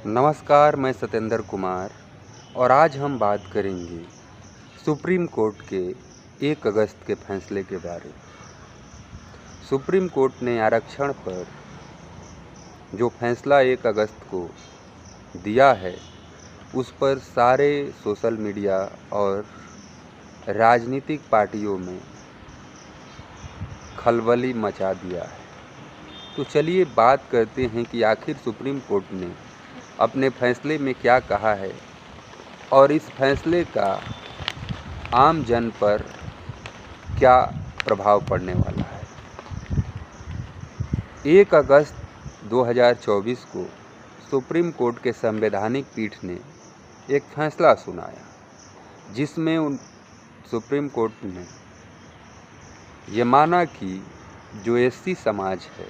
नमस्कार, मैं सत्येंद्र कुमार और आज हम बात करेंगे सुप्रीम कोर्ट के 1 अगस्त के फैसले के बारे में। सुप्रीम कोर्ट ने आरक्षण पर जो फैसला 1 अगस्त को दिया है, उस पर सारे सोशल मीडिया और राजनीतिक पार्टियों में खलबली मचा दिया है। तो चलिए बात करते हैं कि आखिर सुप्रीम कोर्ट ने अपने फैसले में क्या कहा है और इस फैसले का आम जन पर क्या प्रभाव पड़ने वाला है। 1 अगस्त 2024 को सुप्रीम कोर्ट के संवैधानिक पीठ ने एक फैसला सुनाया, जिसमें सुप्रीम कोर्ट ने ये माना कि जो एससी समाज है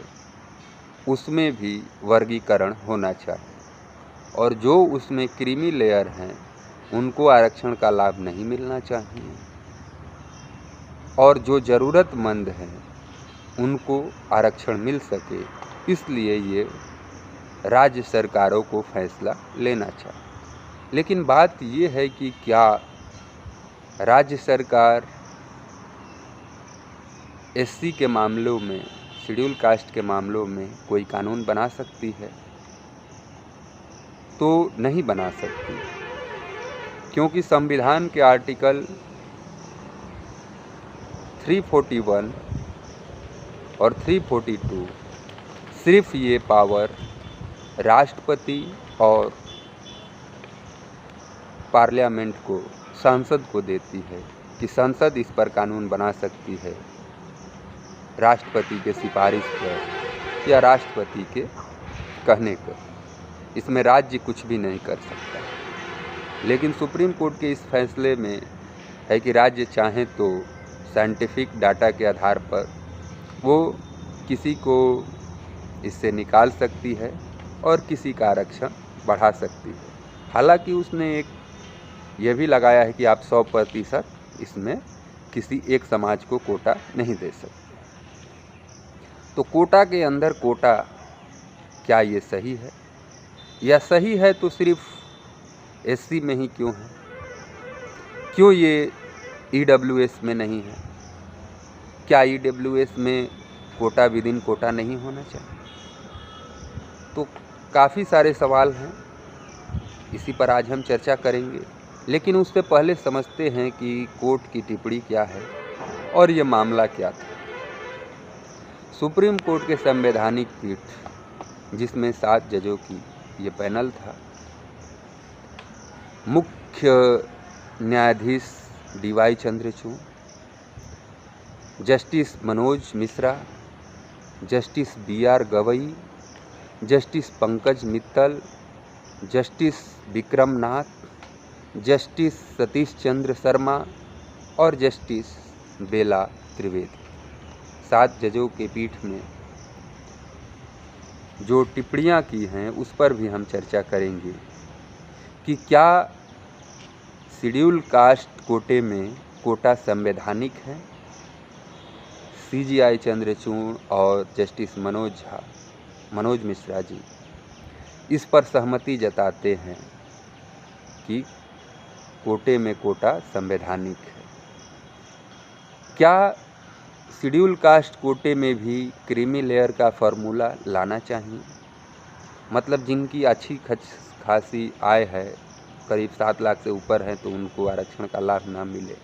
उसमें भी वर्गीकरण होना चाहिए और जो उसमें क्रीमी लेयर हैं उनको आरक्षण का लाभ नहीं मिलना चाहिए और जो ज़रूरतमंद हैं उनको आरक्षण मिल सके, इसलिए ये राज्य सरकारों को फैसला लेना चाहिए। लेकिन बात ये है कि क्या राज्य सरकार एससी के मामलों में, शेड्यूल कास्ट के मामलों में कोई कानून बना सकती है? तो नहीं बना सकती, क्योंकि संविधान के आर्टिकल 341 और 342 सिर्फ ये पावर राष्ट्रपति और पार्लियामेंट को, संसद को देती है कि संसद इस पर कानून बना सकती है राष्ट्रपति के सिफारिश पर या राष्ट्रपति के कहने पर। इसमें राज्य कुछ भी नहीं कर सकता। लेकिन सुप्रीम कोर्ट के इस फैसले में है कि राज्य चाहे तो साइंटिफिक डाटा के आधार पर वो किसी को इससे निकाल सकती है और किसी का आरक्षण बढ़ा सकती है। हालांकि उसने एक ये भी लगाया है कि आप 100% इसमें किसी एक समाज को कोटा नहीं दे सकते। तो कोटा के अंदर कोटा, क्या ये सही है? या सही है तो सिर्फ एससी में ही क्यों है? क्यों ये ईडब्ल्यूएस में नहीं है? क्या ईडब्ल्यूएस में कोटा विदिन कोटा नहीं होना चाहिए? तो काफ़ी सारे सवाल हैं, इसी पर आज हम चर्चा करेंगे। लेकिन उससे पहले समझते हैं कि कोर्ट की टिप्पणी क्या है और ये मामला क्या था। सुप्रीम कोर्ट के संवैधानिक पीठ, जिसमें 7 जजों की ये पैनल था, मुख्य न्यायाधीश DY Chandrachud, justice Manoj Mishra, justice BR Gavai, justice Pankaj Mittal, justice Vikram Nath, justice Satish Chandra Sharma और जस्टिस बेला त्रिवेदी, 7 जजों के पीठ में जो टिप्पणियाँ की हैं उस पर भी हम चर्चा करेंगे कि क्या शेड्यूल कास्ट कोटे में कोटा संवैधानिक है। CJI चंद्रचूड़ और जस्टिस मनोज मिश्रा जी इस पर सहमति जताते हैं कि कोटे में कोटा संवैधानिक है। क्या शेड्यूल कास्ट कोटे में भी क्रीमी लेयर का फार्मूला लाना चाहिए? मतलब जिनकी अच्छी खासी आय है, करीब 7 लाख से ऊपर है, तो उनको आरक्षण का लाभ ना मिले,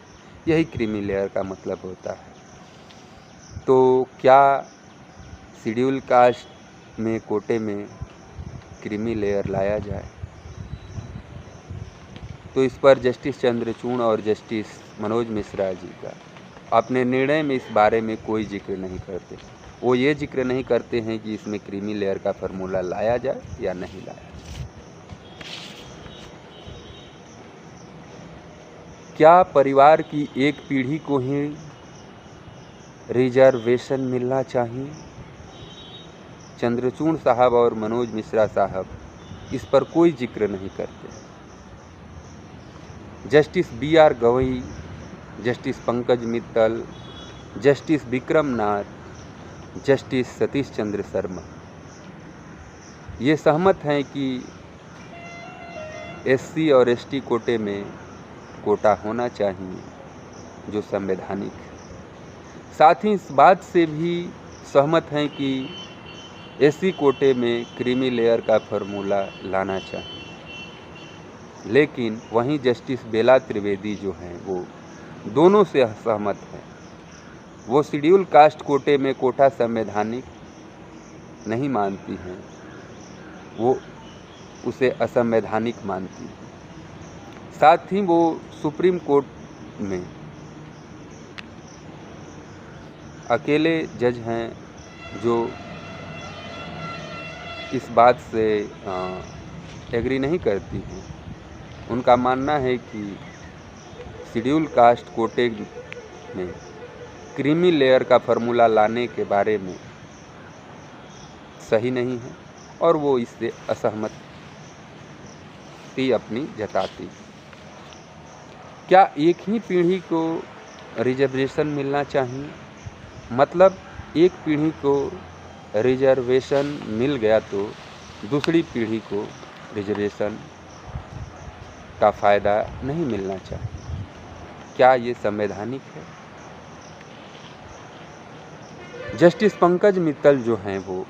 यही क्रीमी लेयर का मतलब होता है। तो क्या शेड्यूल कास्ट में कोटे में क्रीमी लेयर लाया जाए? तो इस पर जस्टिस चंद्रचूड़ और जस्टिस मनोज मिश्रा जी का अपने निर्णय में इस बारे में कोई जिक्र नहीं करते। वो ये जिक्र नहीं करते हैं कि इसमें क्रीमी लेयर का फार्मूला लाया जाए या नहीं लाया जाए। क्या परिवार की एक पीढ़ी को ही रिजर्वेशन मिलना चाहिए? चंद्रचूड़ साहब और मनोज मिश्रा साहब इस पर कोई जिक्र नहीं करते। Justice BR Gavai, justice Pankaj Mittal, justice Vikram Nath, justice Satish Chandra Sharma ये सहमत हैं कि SC और ST कोटे में कोटा होना चाहिए जो संवैधानिक है। साथ ही इस बात से भी सहमत हैं कि SC कोटे में क्रीमी लेयर का फार्मूला लाना चाहिए। लेकिन वहीं जस्टिस बेला त्रिवेदी जो हैं वो दोनों से असहमत हैं। वो शेड्यूल कास्ट कोटे में कोटा संवैधानिक नहीं मानती हैं, वो उसे असंवैधानिक मानती हैं। साथ ही वो सुप्रीम कोर्ट में अकेले जज हैं जो इस बात से एग्री नहीं करती हैं। उनका मानना है कि शेड्यूल कास्ट कोटे में क्रीमी लेयर का फार्मूला लाने के बारे में सही नहीं है और वो इससे असहमति अपनी जताती। क्या एक ही पीढ़ी को रिजर्वेशन मिलना चाहिए? मतलब एक पीढ़ी को रिजर्वेशन मिल गया तो दूसरी पीढ़ी को रिजर्वेशन का फ़ायदा नहीं मिलना चाहिए। क्या ये संवैधानिक है? जस्टिस पंकज मित्तल जो हैं वो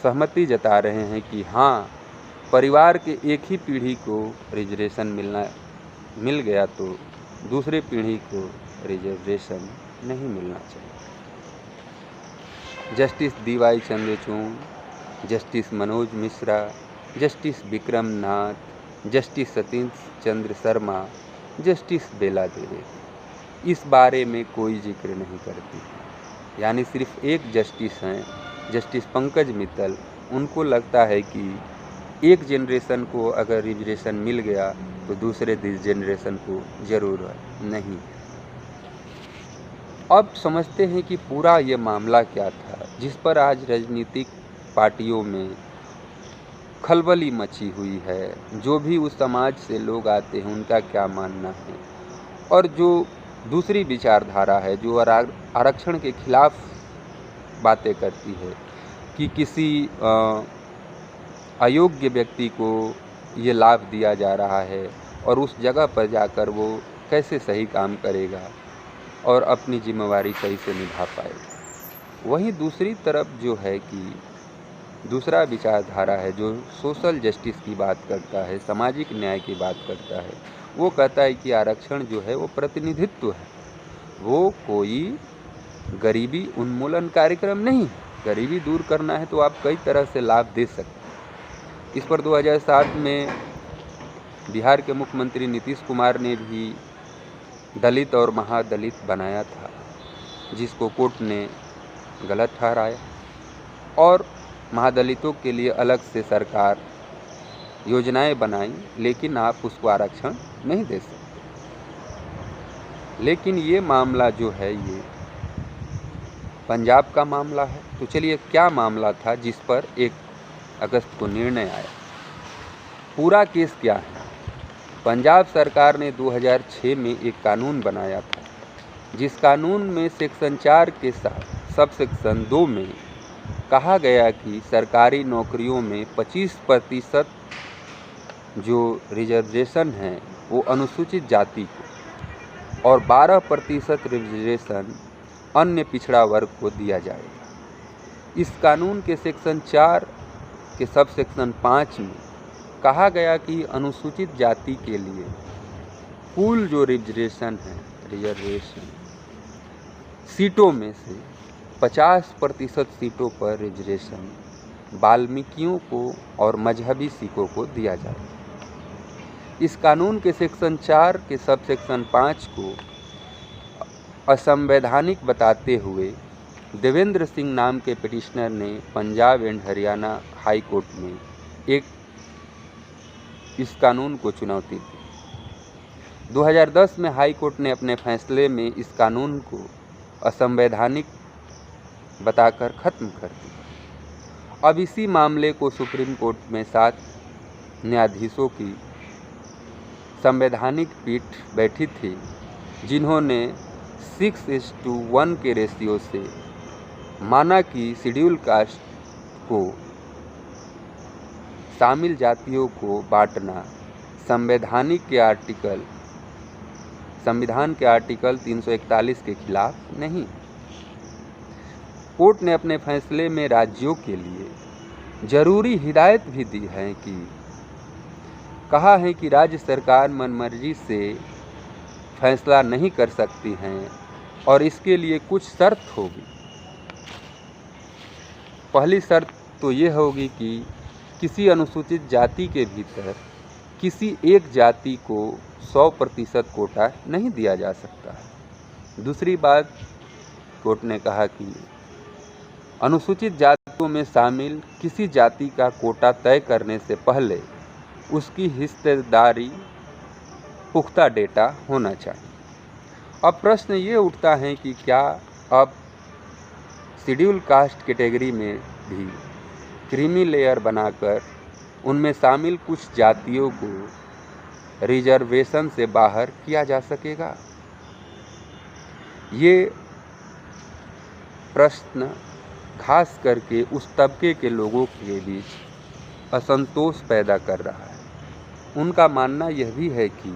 सहमति जता रहे हैं कि हाँ, परिवार के एक ही पीढ़ी को रिजर्वेशन मिल गया तो दूसरे पीढ़ी को रिजर्वेशन नहीं मिलना चाहिए। Justice DY Chandrachud, justice Manoj Mishra, justice Vikram Nath, justice Satish Chandra Sharma, justice Bela Trivedi इस बारे में कोई जिक्र नहीं करती है। यानी सिर्फ एक जस्टिस हैं, जस्टिस पंकज मित्तल। उनको लगता है कि एक जनरेशन को अगर रिजर्वेशन मिल गया तो दूसरे जनरेशन को ज़रूरत नहीं। अब समझते हैं कि पूरा ये मामला क्या था जिस पर आज राजनीतिक पार्टियों में खलबली मची हुई है। जो भी उस समाज से लोग आते हैं उनका क्या मानना है, और जो दूसरी विचारधारा है जो आरक्षण के खिलाफ बातें करती है कि किसी अयोग्य व्यक्ति को ये लाभ दिया जा रहा है और उस जगह पर जाकर वो कैसे सही काम करेगा और अपनी जिम्मेवारी सही से निभा पाएगा। वहीं दूसरी तरफ जो है कि दूसरा विचारधारा है जो सोशल जस्टिस की बात करता है, सामाजिक न्याय की बात करता है। वो कहता है कि आरक्षण जो है वो प्रतिनिधित्व है, वो कोई गरीबी उन्मूलन कार्यक्रम नहीं है। गरीबी दूर करना है तो आप कई तरह से लाभ दे सकते हैं। इस पर 2007 में बिहार के मुख्यमंत्री नीतीश कुमार ने भी दलित और महादलित बनाया था, जिसको कोर्ट ने गलत ठहराया और महादलितों के लिए अलग से सरकार योजनाएं बनाई, लेकिन आप उसको आरक्षण नहीं दे सकते। लेकिन ये मामला जो है ये पंजाब का मामला है। तो चलिए क्या मामला था जिस पर 1 अगस्त को निर्णय आया, पूरा केस क्या है। पंजाब सरकार ने 2006 में एक कानून बनाया था, जिस कानून में सेक्शन 4 के साथ सब सेक्शन 2 में कहा गया कि सरकारी नौकरियों में 25% जो रिजर्वेशन है वो अनुसूचित जाति को और 12% रिजर्वेशन अन्य पिछड़ा वर्ग को दिया जाएगा। इस कानून के सेक्शन 4 के सब सेक्शन 5 में कहा गया कि अनुसूचित जाति के लिए कुल जो रिजर्वेशन सीटों में से 50% सीटों पर रिजर्वेशन वाल्मीकियों को और मजहबी सिखों को दिया जाए। इस कानून के सेक्शन 4 के सब सेक्शन 5 को असंवैधानिक बताते हुए देवेंद्र सिंह नाम के पिटिशनर ने Punjab and Haryana high court में इस कानून को चुनौती दी। 2010 में हाई कोर्ट ने अपने फैसले में इस कानून को असंवैधानिक बताकर खत्म कर दिया। अब इसी मामले को सुप्रीम कोर्ट में 7 न्यायाधीशों की संवैधानिक पीठ बैठी थी, जिन्होंने 6:1 के रेशियो से माना कि शेड्यूल कास्ट को शामिल जातियों को बांटना संविधान के आर्टिकल 341 के खिलाफ नहीं। कोर्ट ने अपने फैसले में राज्यों के लिए जरूरी हिदायत भी दी है कि कहा है कि राज्य सरकार मनमर्जी से फैसला नहीं कर सकती हैं और इसके लिए कुछ शर्त होगी। पहली शर्त तो ये होगी कि किसी अनुसूचित जाति के भीतर किसी एक जाति को 100% कोटा नहीं दिया जा सकता है। दूसरी बात, कोर्ट ने कहा कि अनुसूचित जातियों में शामिल किसी जाति का कोटा तय करने से पहले उसकी हिस्सेदारी पुख्ता डेटा होना चाहिए। अब प्रश्न ये उठता है कि क्या अब शेड्यूल कास्ट कैटेगरी में भी क्रीमी लेयर बनाकर उनमें शामिल कुछ जातियों को रिजर्वेशन से बाहर किया जा सकेगा? ये प्रश्न खास करके उस तबके के लोगों के बीच असंतोष पैदा कर रहा है। उनका मानना यह भी है कि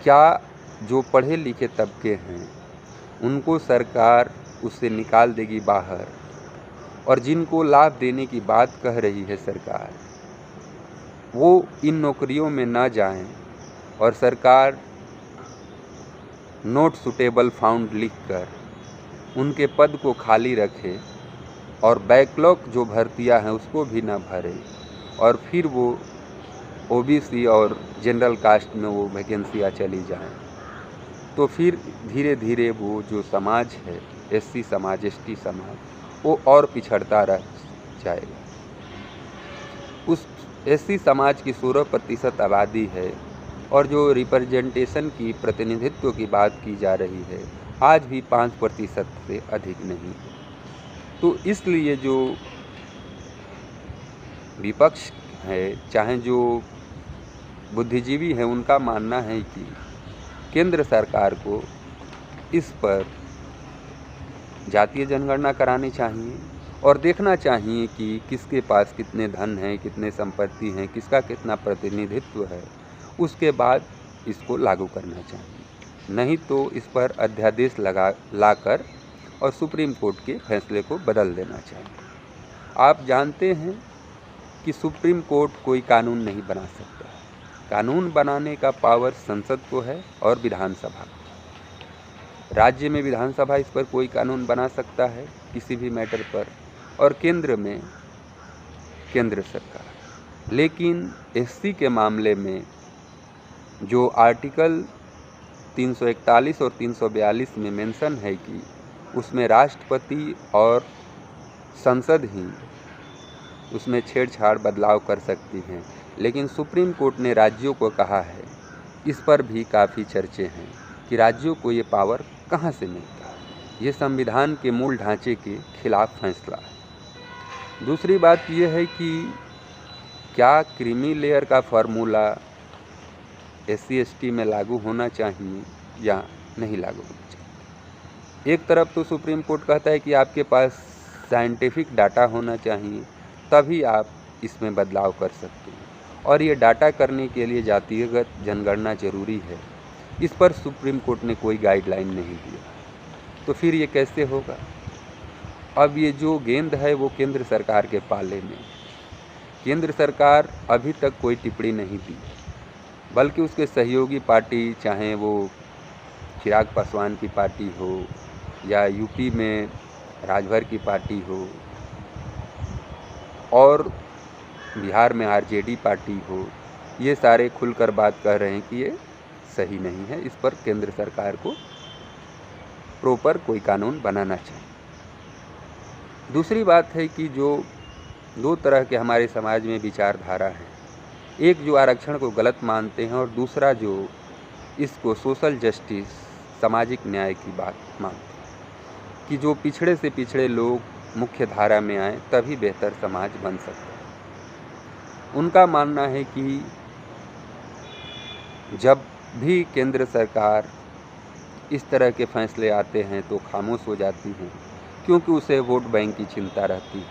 क्या जो पढ़े लिखे तबके हैं उनको सरकार उससे निकाल देगी बाहर, और जिनको लाभ देने की बात कह रही है सरकार, वो इन नौकरियों में ना जाएं और सरकार नॉट सुटेबल फाउंड लिखकर उनके पद को खाली रखे और बैकलॉग जो भर्तियां हैं उसको भी ना भरे और फिर वो ओबीसी और जनरल कास्ट में वो वैकेंसियाँ चली जाएं, तो फिर धीरे धीरे वो जो समाज है, एससी समाज, एसटी समाज, वो और पिछड़ता रह जाएगा। उस एससी समाज की 16% आबादी है और जो रिप्रेजेंटेशन की प्रतिनिधित्व की बात की जा रही है आज भी 5% से अधिक नहीं। तो इसलिए जो विपक्ष है, चाहे जो बुद्धिजीवी हैं, उनका मानना है कि केंद्र सरकार को इस पर जातीय जनगणना करानी चाहिए और देखना चाहिए कि किसके पास कितने धन हैं, कितने संपत्ति हैं, किसका कितना प्रतिनिधित्व है, उसके बाद इसको लागू करना चाहिए। नहीं तो इस पर अध्यादेश लाकर और सुप्रीम कोर्ट के फैसले को बदल देना चाहिए। आप जानते हैं कि सुप्रीम कोर्ट कोई कानून नहीं बना सकता। कानून बनाने का पावर संसद को है और विधानसभा को। राज्य में विधानसभा इस पर कोई कानून बना सकता है किसी भी मैटर पर, और केंद्र में केंद्र सरकार। लेकिन एससी के मामले में जो आर्टिकल 341 और 342 में मेंशन है कि उसमें राष्ट्रपति और संसद ही उसमें छेड़छाड़ बदलाव कर सकती हैं, लेकिन सुप्रीम कोर्ट ने राज्यों को कहा है, इस पर भी काफ़ी चर्चे हैं कि राज्यों को ये पावर कहाँ से मिलता है। ये संविधान के मूल ढांचे के खिलाफ फैसला है। दूसरी बात यह है कि क्या क्रीमी लेयर का फार्मूला एससी एसटी में लागू होना चाहिए या नहीं लागू होना चाहिए। एक तरफ तो सुप्रीम कोर्ट कहता है कि आपके पास साइंटिफिक डाटा होना चाहिए, तभी आप इसमें बदलाव कर सकते हैं, और ये डाटा करने के लिए जातिगत जनगणना जरूरी है। इस पर सुप्रीम कोर्ट ने कोई गाइडलाइन नहीं दिया, तो फिर ये कैसे होगा। अब ये जो गेंद है वो केंद्र सरकार के पाले में। केंद्र सरकार अभी तक कोई टिप्पणी नहीं दी, बल्कि उसके सहयोगी पार्टी, चाहे वो चिराग पासवान की पार्टी हो या यूपी में राजभर की पार्टी हो और बिहार में आरजेडी पार्टी हो, ये सारे खुलकर बात कर रहे हैं कि ये सही नहीं है। इस पर केंद्र सरकार को प्रॉपर कोई कानून बनाना चाहिए। दूसरी बात है कि जो दो तरह के हमारे समाज में विचारधारा है, एक जो आरक्षण को गलत मानते हैं और दूसरा जो इसको सोशल जस्टिस, सामाजिक न्याय की बात मानते हैं कि जो पिछड़े से पिछड़े लोग मुख्य धारा में आए तभी बेहतर समाज बन सकता है। उनका मानना है कि जब भी केंद्र सरकार इस तरह के फैसले आते हैं तो खामोश हो जाती हैं, क्योंकि उसे वोट बैंक की चिंता रहती है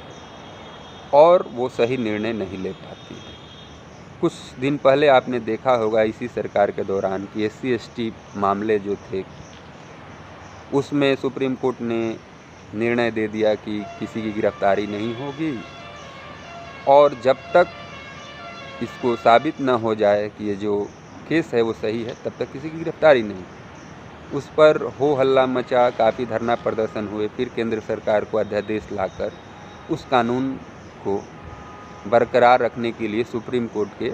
और वो सही निर्णय नहीं ले पाती है। कुछ दिन पहले आपने देखा होगा इसी सरकार के दौरान कि SC/ST मामले जो थे उसमें सुप्रीम कोर्ट ने निर्णय दे दिया कि किसी की गिरफ्तारी नहीं होगी, और जब तक इसको साबित न हो जाए कि ये जो केस है वो सही है तब तक किसी की गिरफ्तारी नहीं। उस पर हो हल्ला मचा, काफ़ी धरना प्रदर्शन हुए, फिर केंद्र सरकार को अध्यादेश लाकर उस कानून को बरकरार रखने के लिए सुप्रीम कोर्ट के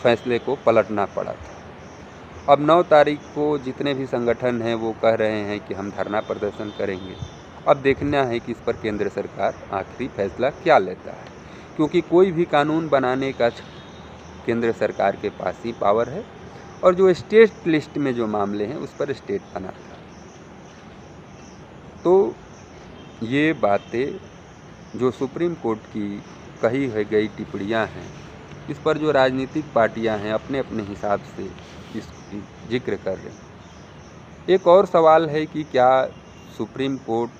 फैसले को पलटना पड़ा था। अब 9 तारीख को जितने भी संगठन हैं वो कह रहे हैं कि हम धरना प्रदर्शन करेंगे। अब देखना है कि इस पर केंद्र सरकार आखिरी फैसला क्या लेता है, क्योंकि कोई भी कानून बनाने का केंद्र सरकार के पास ही पावर है, और जो स्टेट लिस्ट में जो मामले हैं उस पर स्टेट बनाता है। तो ये बातें जो सुप्रीम कोर्ट की कही गई टिप्पणियाँ हैं, इस पर जो राजनीतिक पार्टियां हैं अपने अपने हिसाब से इसकी जिक्र कर रही हैं। एक और सवाल है कि क्या सुप्रीम कोर्ट